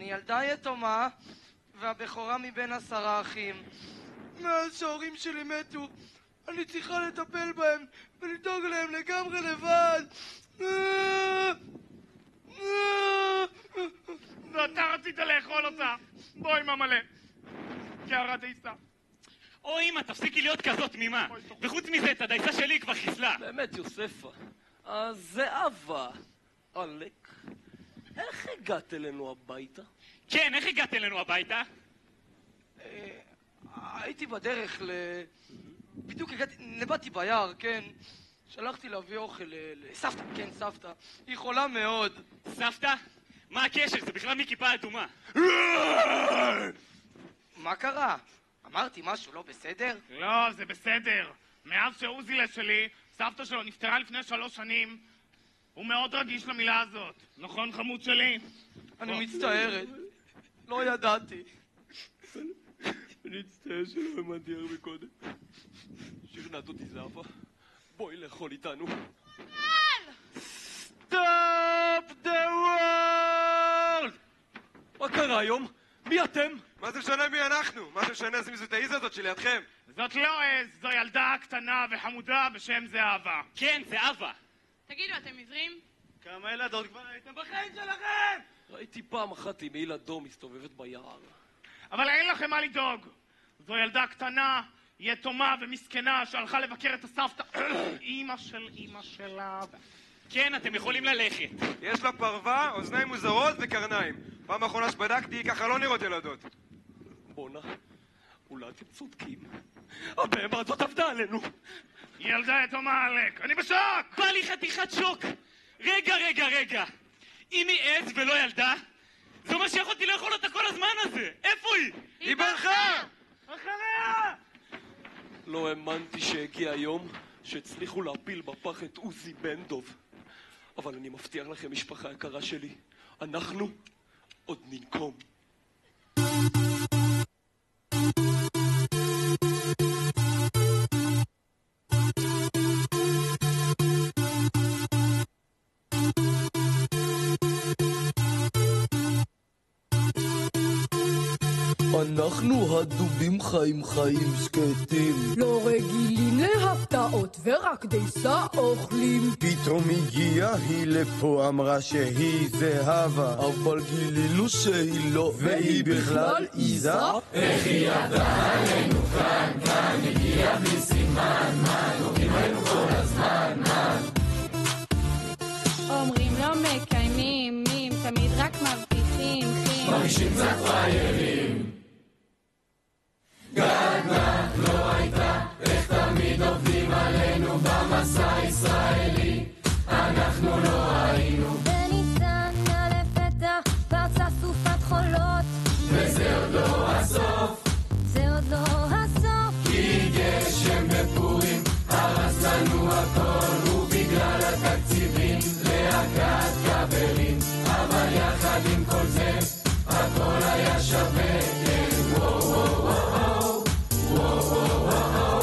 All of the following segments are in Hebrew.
אני ילדה יתומה והבכורה מבין 10 אחים. מאז שההורים שלי מתו, אני צריכה לטפל בהם ולדאוג להם לגמרי לבד. ואתה רצית לאכול אותה. בואי ממלא. קערה דייסה. או אמא, תפסיקי להיות כזאת תמימה. וחוץ מזה, את הדייסה שלי היא כבר חיסלה. באמת, יוספה. זהבה. אלק, איך הגעת אלינו הביתה? כן, איך הגעת אלינו הביתה? הייתי בדרך בדיוק הגעתי, נבטתי ביער, כן. שלחתי להביא אוכל לסבתא, כן, סבתא. היא חולה מאוד. סבתא? מה הקשר? זה בכלל מכיפה אדומה. מה קרה? אמרתי משהו לא בסדר? לא, זה בסדר. מאז שעוזילה שלי, סבתא שלו נפטרה לפני 3 שנים, הוא מאוד רגיש למילה הזאת. נכון, חמוד שלי? אני מצטערת. לא ידעתי. אני אצטער שלא האמנתי הרבה קודם. שכנעת אותי זהבה. בואי לאכול איתנו. Stop the world! מה קרה היום? מי אתם? מה זה משנה מי אנחנו? מה זה משנה זה מזאת העיז הזאת שלידכם? זאת לא עז, זו ילדה קטנה וחמודה בשם זהבה. כן, זהבה. תגידו, אתם עיוורים? כמה ילדות כבר הייתם בחיים שלכם? ראיתי פעם אחת עם מעיל אדום מסתובבת ביער. אבל אין לכם מה לדאוג. זו ילדה קטנה, יתומה ומסכנה שהלכה לבקר את הסבתא. אמא של אמא שלה. כן, אתם יכולים ללכת. יש לה פרווה, אוזניים מוזרות וקרניים. פעם האחרונה שבדקתי, ככה לא נראות ילדות. בונה, אולי אתם צודקים. הבהמה הזאת עבדה עלינו. ילדה יתומה אלק, אני בשוק! בא לי חתיכת שוק! רגע. אם היא עז ולא ילדה, זה אומר שיכולתי לאכול אותה כל הזמן הזה. איפה היא? היא ברחה! אחריה! לא האמנתי שהגיע היום שהצליחו להפיל בפח את עוזי בן דוב. אבל אני מבטיח לכם, משפחה יקרה שלי, אנחנו עוד ננקום. אנחנו הדובים חיים שקטים, לא רגילים להפתעות ורק דייסה אוכלים. פתאום הגיעה היא לפה, אמרה שהיא זהבה, אבל גילינו שהיא לא, והיא בכלל עיזה. איך היא ידעה עלינו כאן הגיעה בסימן, נוגעים עלינו כל הזמן, אומרים לא מקיימים, תמיד רק מבטיחים, מרגישים קצת פריירים. גדלה לא הייתה, איך תמיד עובדים עלינו במסע הישראלי, אנחנו לא היינו. וניתנה לפתע פרצה סופת חולות, וזה עוד לא הסוף, זה עוד לא הסוף, כי גשם בפורים הרס לנו הכל, ובגלל התקציבים להקת כבלים, אבל יחד עם כל זה הכל היה שווה.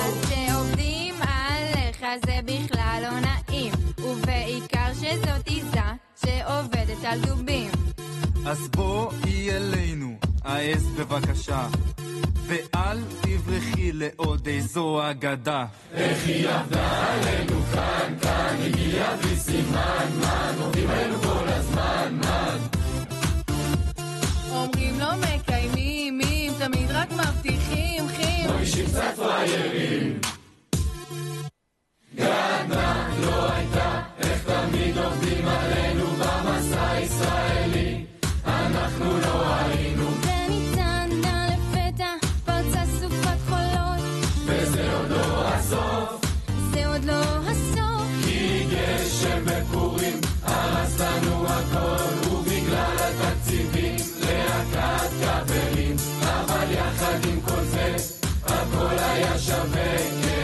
אז שעובדים עליך זה בכלל לא נעים, ובעיקר שזאת עיזה שעובדת על דובים. אז בואי אלינו, העז בבקשה, ואל תברחי לעוד איזו אגדה. איך היא עבדה עלינו כאן הגיעה בלי סימן, עובדים עלינו כל הזמן, אומרים לא מקיימים, תמיד רק מבטיחים, מרגישים קצת פריירים. גדנה לא הייתה, איך תמיד עובדים עלינו במסע הישראלי, אנחנו לא היינו. וניתנה לפתע פרצה סופת חולות, וזה עוד לא הסוף, זה עוד לא הסוף, כי גשם בפורים הרס לנו הכל, ובגלל התקציבים להקת כבלים, אבל יחד עם כל זה הכל היה שווה.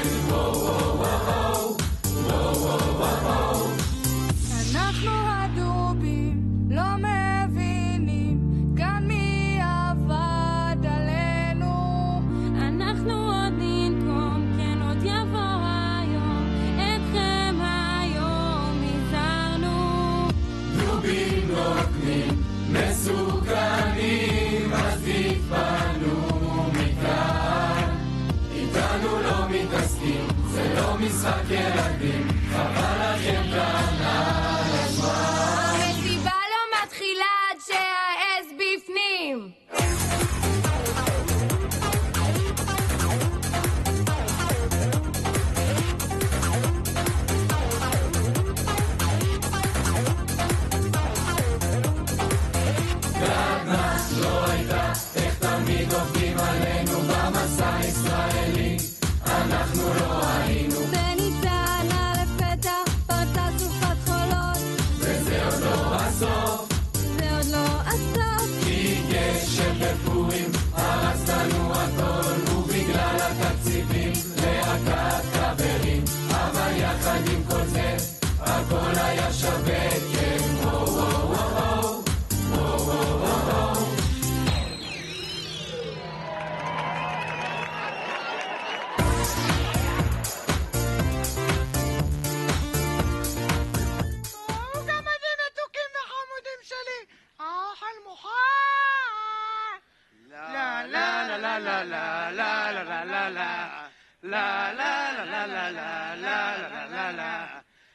לה לה לה לה לה לה לה לה לה לה לה לה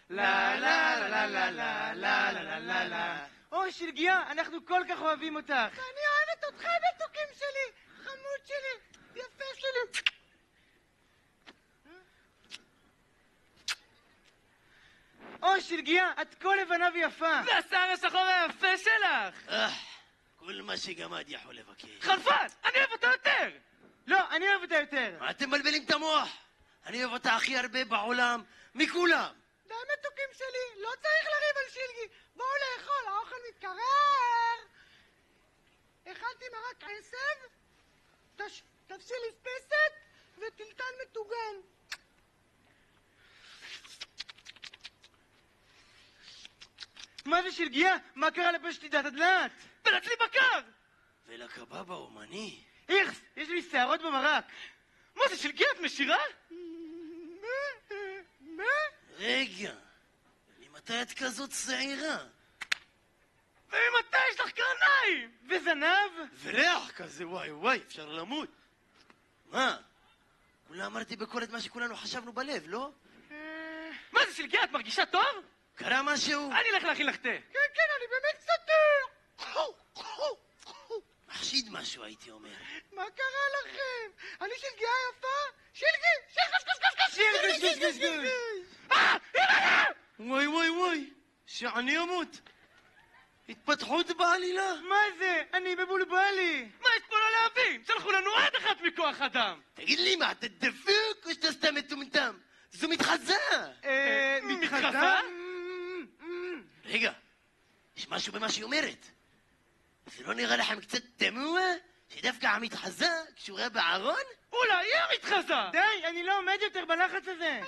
לה לה לה לה לה לה לה לה. אוי שלגיה, אנחנו כל כך אוהבים אותך. אני אוהבת אותך מתוקים שלי, חמוד שלי, יפה שלי. אוי שלגיה, את כה לבנה ויפה. והשיער השחור היפה שלך. כל מה שגמד יכול לבקש. חלפת, אני אוהב אותה יותר. לא, אני אוהב אותה יותר. מה אתם מבלבלים את המוח? אני אוהב אותה הכי הרבה בעולם, מכולם. די מתוקים שלי, לא צריך לריב על שלגי. בואו לאכול, האוכל מתקרר. אכלתי מרק עשב, תבשיל לפסת וטלטל מטוגן. מה זה שלגיה? מה קרה לפשטידת הדלת? ולצלי בקר! ולקבב האומני. איכס, יש לי שערות במרק. מה זה שלגיה, את משירה? מה? רגע, ממתי את כזאת צעירה? וממתי יש לך קרניים? וזנב? וריח כזה, וואי וואי, אפשר למות. מה? כולה אמרתי בכל את מה שכולנו חשבנו בלב, לא? מה זה שלגיה, את מרגישה טוב? קרה משהו? אני אלך להכין לך תה. כן, כן, אני באמת קצת... מחשיד משהו, הייתי אומר. מה קרה לכם? אני שלגיה יפה? שלגי! שלגי! וואי וואי וואי, שאני אמות. התפתחות בעלילה. מה זה? אני בבולבלי. מה יש פה לא להבין? שלחו לנו עד אחת מכוח אדם. תגיד לי, מה, אתה דפוק או שאתה סתם מטומטם? זו מתחזה. מתחזה? רגע, יש משהו במה שהיא אומרת. זה לא נראה לכם קצת תמוה? שדווקא המתחזה קשורה בארון? אולי היא המתחזה! די, אני לא עומד יותר בלחץ הזה.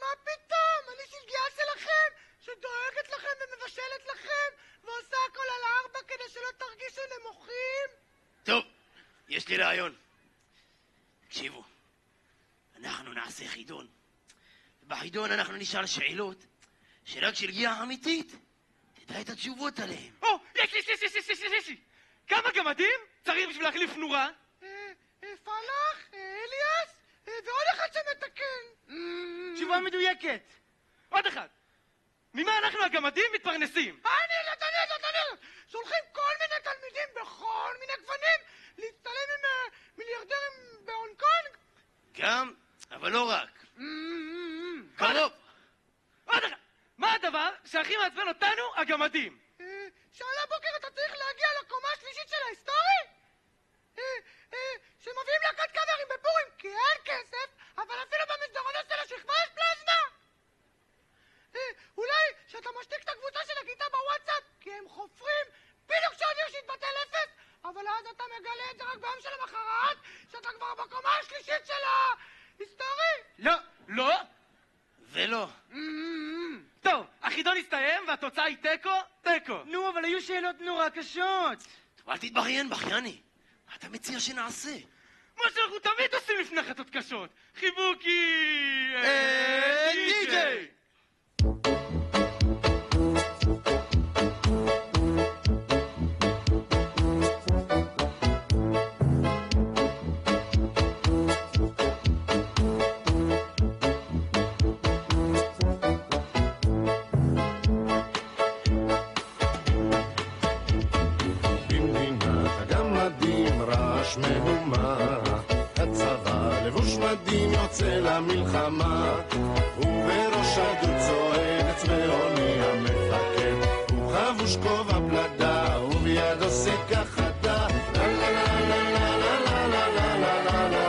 מה פתאום? אני שלגיה שלכם, שדואגת לכם ומבשלת לכם, ועושה הכל על 4 כדי שלא תרגישו נמוכים. טוב, יש לי רעיון. תקשיבו, אנחנו נעשה חידון. בחידון אנחנו נשאל שאלות שרק שלגיה אמיתית תדע את התשובות עליהן. יש לי. כמה גמדים צריך בשביל להחליף נורה? פלח, אליאס, ועוד אחד שמתקן. תשובה מדויקת. עוד אחד. ממה אנחנו הגמדים מתפרנסים? אני שולחים כל מיני תלמידים בכל מיני גוונים להצטלם עם מיליארדרים בהונג קונג. גם, אבל לא רק. קרוב. עוד אחד. מה הדבר שהכי מעצבן אותנו הגמדים? שעל הבוקר אתה צריך להגיע לקומה השלישית של ההיסטורי? שמביאים להקת קאברים בפורים כי אין כסף, אבל אפילו במסדרונות של השכבה יש פלזמה. אולי שאתה משתיק את הקבוצה של הכיתה בוואטסאפ כי הם חופרים בדיוק שהודיעו שהתבטל 0, אבל אז אתה מגלה את זה רק ביום של המחרת שאתה כבר בקומה השלישית של ההיסטורי. לא ולא. טוב, החידון הסתיים והתוצאה היא תיקו. נו, אבל היו שאלות נורא קשות. אל תתבכיין, בכייני. מה אתה מציע שנעשה? מה שאנחנו תמיד עושים לפני החלטות קשות. חיבוקי... די-ג'יי! למלחמה ובראש הגדוד צועד צבאוני המפקד הוא חבוש כובע פלדה ובידו סיכה חדה לה לה לה לה לה לה לה לה לה לה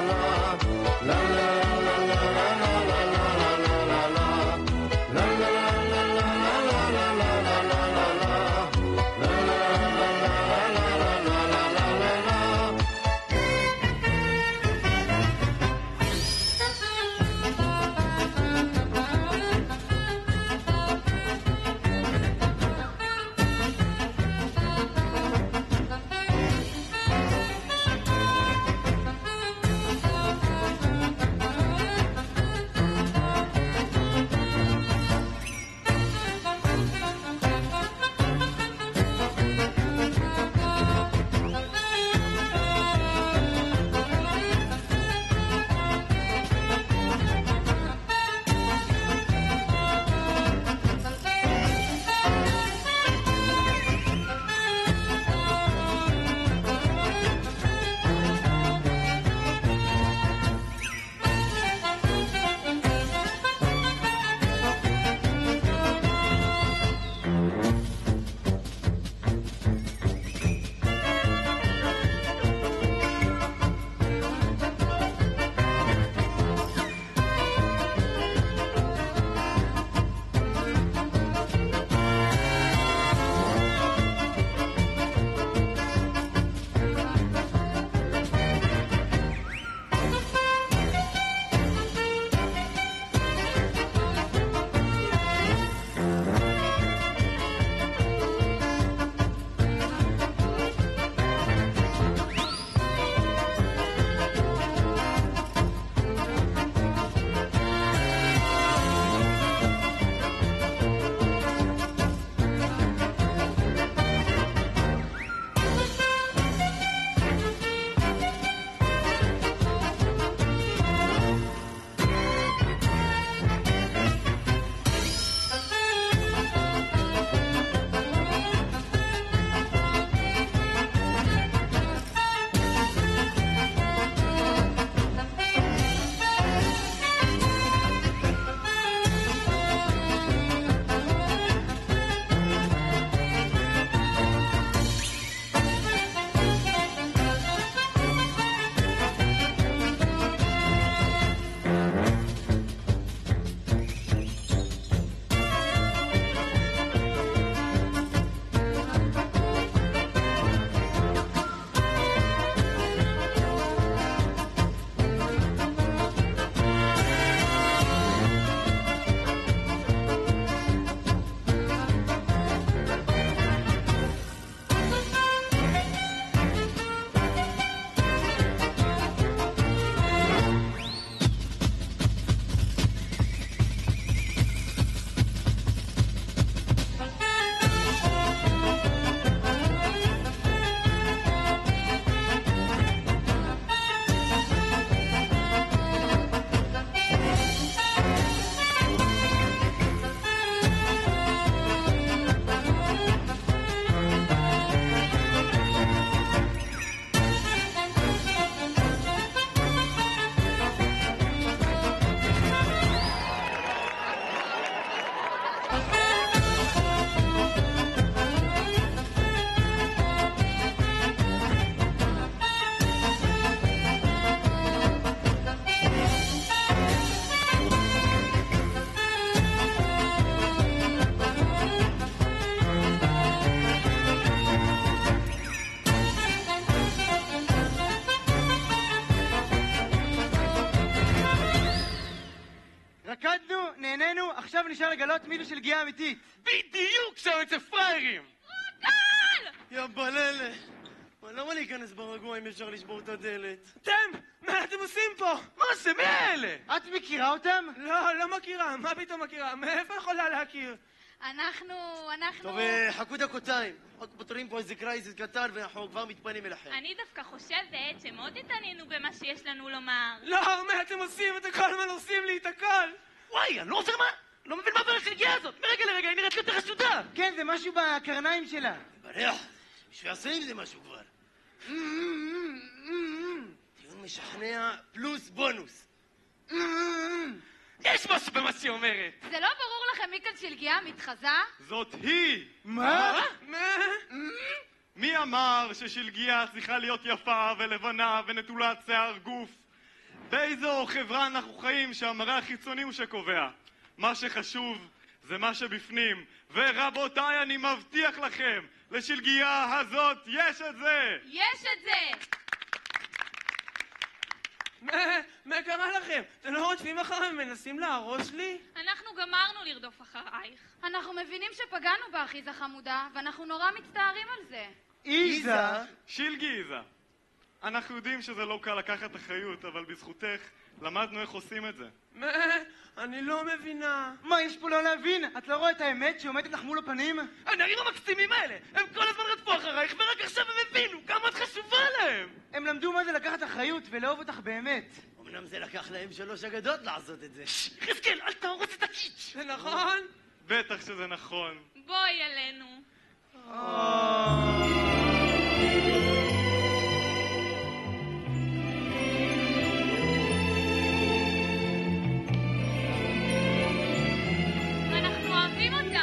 נשאר לגלות מי זו שלגיה אמיתית. בדיוק, שם אצל פריירים! רוקל! יא בללה. למה להיכנס ברגוע אם אפשר לשבור את הדלת? אתם! מה אתם עושים פה? מה זה? מי האלה? את מכירה אותם? לא מכירה. מה פתאום מכירה? מאיפה יכולה להכיר? אנחנו... טוב, חכו דקותיים. רק פותרים פה איזה קרייסיס קטן ואנחנו כבר מתפנים אליכם. אני דווקא חושבת שמאוד התעניינו במה שיש לנו לומר. לא, מה אתם עושים? אתם כל הזמן עושים לי את הכל! וואי, אני לא עובר מה? לא מבין מה עבר השלגיה הזאת. מרגע לרגע, היא נראית יותר חשודה. כן, זה משהו בקרניים שלה. בריח, שיעשה עם זה משהו כבר. טיעון משכנע פלוס בונוס. יש משהו במה שהיא אומרת. זה לא ברור לכם מי כאן שלגיה מתחזה? זאת היא! מה? מי אמר ששלגיה צריכה להיות יפה ולבנה ונטולת שיער גוף? באיזו חברה אנחנו חיים שהמראה החיצוני הוא שקובע? מה שחשוב זה מה שבפנים, ורבותיי, אני מבטיח לכם, לשלגיה הזאת יש את זה! יש את זה! מה קרה לכם? אתם לא רודפים אחריי ומנסים להרוס לי? אנחנו גמרנו לרדוף אחרייך. אנחנו מבינים שפגענו באחיזה חמודה, ואנחנו נורא מצטערים על זה. איזה? שלגי איזה. אנחנו יודעים שזה לא קל לקחת אחריות, אבל בזכותך למדנו איך עושים את זה. אני לא מבינה. מה, יש פה לא להבין? את לא רואה את האמת שעומדת לך מול הפנים? הנערים המקסימים האלה, הם כל הזמן רדפו אחרייך, ורק עכשיו הם הבינו כמה את חשובה להם! הם למדו מה זה לקחת אחריות ולאהוב אותך באמת. אמנם זה לקח להם 3 אגדות לעשות את זה. חזקאל, אל תהרוס את הקיץ'! זה נכון? בטח שזה נכון. בואי אלינו. אנחנו אוהבים אותך.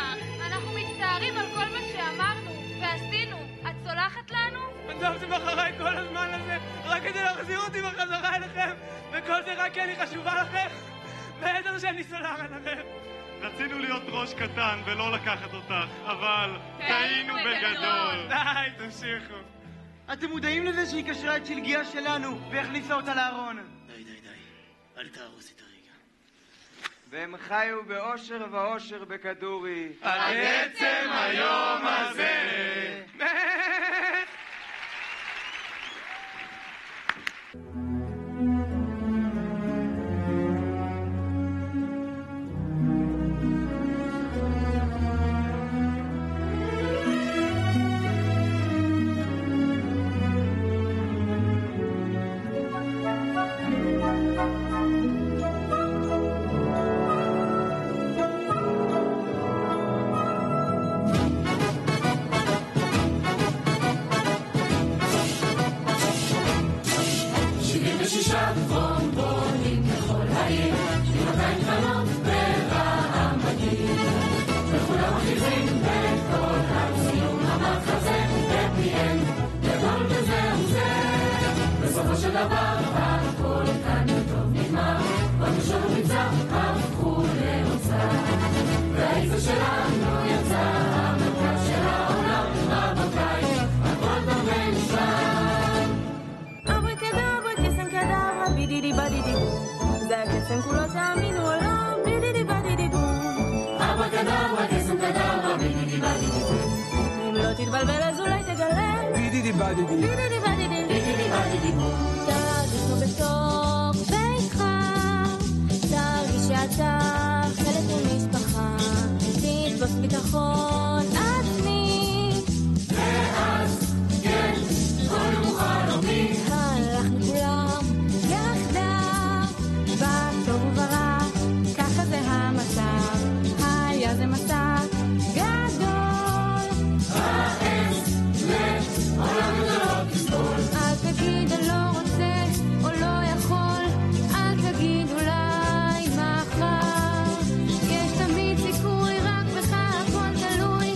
אנחנו מצטערים על כל מה שאמרנו ועשינו. את סולחת לנו? רדפתם אחריי כל הזמן הזה רק כדי להחזיר אותי בחזרה אליכם, וכל זה רק כי אני חשובה לכם? בטח שאני סולחת לכם. רצינו להיות ראש קטן ולא לקחת אותך, אבל טעינו בגדול. די, תמשיכו. אתם מודעים לזה שהיא קשרה את שלגיה שלנו והכניסה אותה לארון? די, אל תהרוס את הרגע. והם חיו באושר ואושר בכדורי על עצם היום הזה. תתבלבל אז אולי תגלה בידידי בדידי בידידי בדידי בידידי בדידי תרגיש כמו בתוך ביתך תרגיש שאתה חלק ממשפחה תתפוס ביטחון עצמי ואז כן כל מוכנותי הלכנו כולם יחדיו בטוב וברע ככה זה המצב היה זה מסע אל תגיד אני לא רוצה או לא יכול אל תגיד אולי מחר יש תמיד סיכוי רק בך הכל תלוי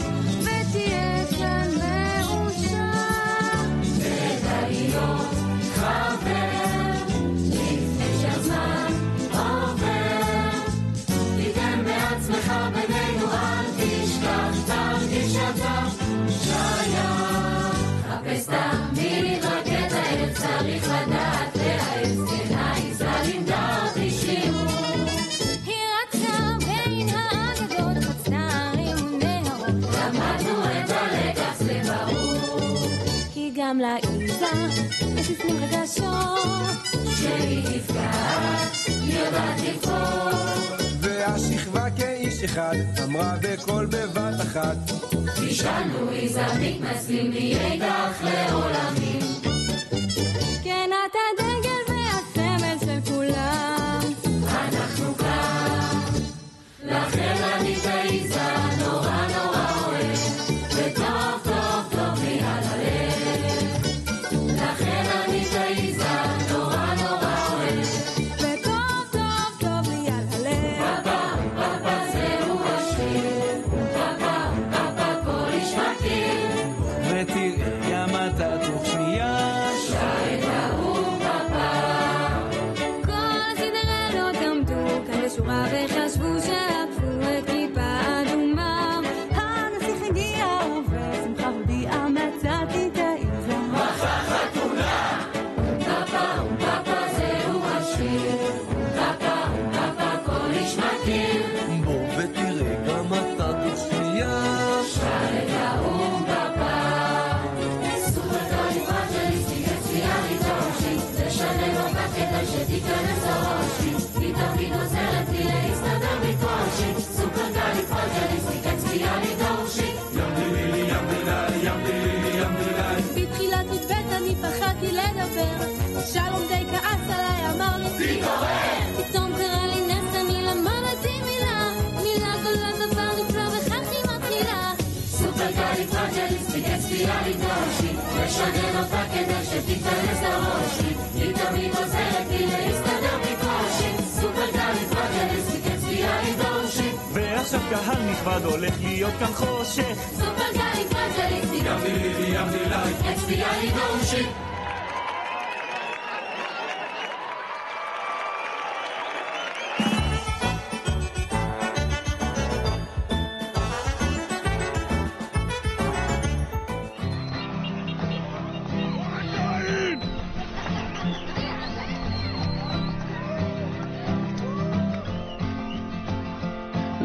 העיזה, יש לפנים רגשות שהיא תפגע, היא יודעת לבחור. והשכבה כאיש אחד אמרה בקול בבת אחת, תשאלנו עיזה מתנצלים מאידך לעולמים. כן, אתה דגל והסמל של כולם, אנחנו כאן לכן אני בעיזה נורא נורא אוהב, וטוב טוב טוב לי על הלב. לכן אני בעיזה נורא נורא אוהב, וטוב טוב טוב לי על הלב. פאפה פאפה זהו השיר, פאפה פאפה כל איש מכיר, ותראה גם אתה תוך שנייה שרת ההוא פאפה. כל הסינדרלות עמדו כאן בשורה וחשבו שעקפו את כיפה אדומה. הנסיך הגיע ובשמחה הודיעה מצאתי את העיזה. מחר חתונה, פאפה פאפה זהו השיר, פאפה פאפה כל איש מכיר, בוא ותראה גם אתה תוך שנייה שרת ההוא פאפה. סופרקליפרג'ליסטיק אקספיאליסטיק תשלם אותה כדי שתיכנס לראשי, היא תמיד עוזרת לי להסתדר בקושי. סופרקליפרג'ליסטיק אקספיאליסטיק בתחילת י"ב אני פחדתי לדבר, שלום די כעס עליי, אמר לי תתעורר. פתאום קרה לי נס, אני למדתי מילה, מילה זולה דבר נפלא וכך היא מתחילה. סופרקליפרג'ליסטיק אקספיאליסטיק לשגר אותה כדי שתיכנס לראשי, היא תמיד עוזרת לי להסתדר בקושי. סופרקליפרג'ליסטיק אקספיאליסטיק. ועכשיו קהל נכבד הולך להיות כאן חושך. סופרקליפרג'ליסטיק אקספיאליסטיק.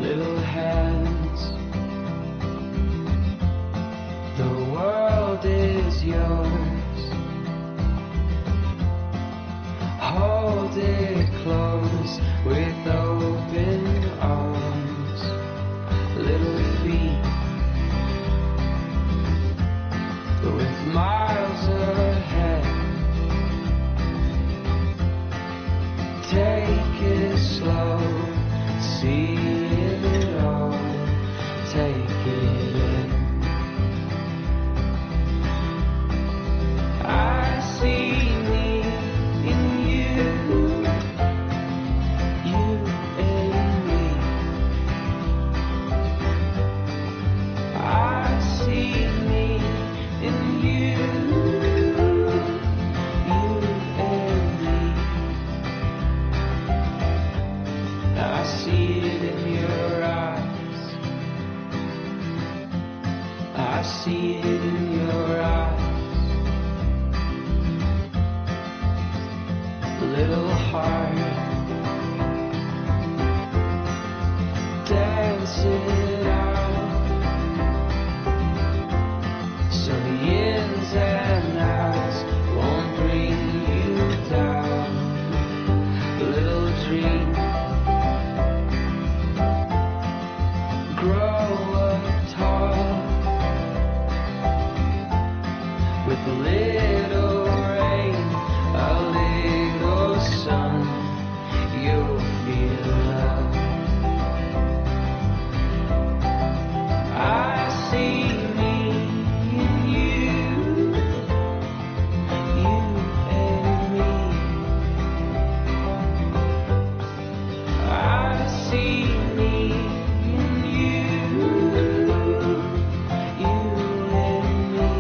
Little hands, the world is yours. Hold it close with open arms. Little feet with miles ahead. Take it slow, see it all, take it in. I see me in you, you and me. I see me in you, you and me. I see it in your eyes, I see it in your eyes. Little heart, dance it out. So the ins and outs won't bring you down. Little dream, grow up tall with a little rain, a little sun. You'll feel love. I see me in you, you and me. I see me in you, you and me.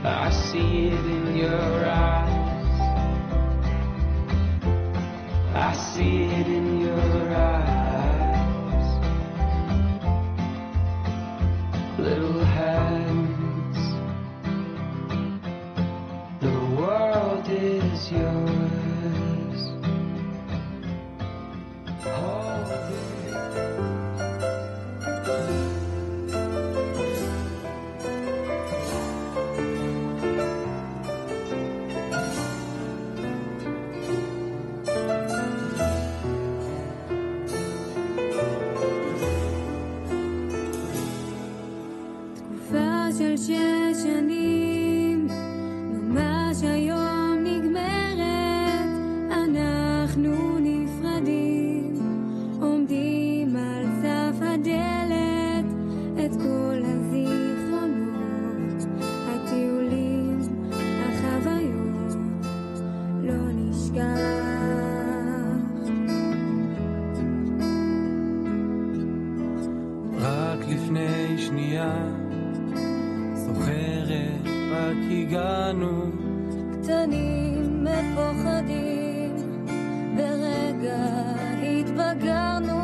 I see it in your eyes, I see it in your eyes. Little hands, the world is yours. Hold it. רק הגענו, קטנים מפוחדים, ברגע התבגרנו,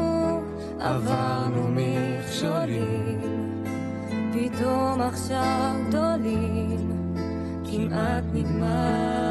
עברנו מכשולים, פתאום עכשיו גדולים, כמעט נגמר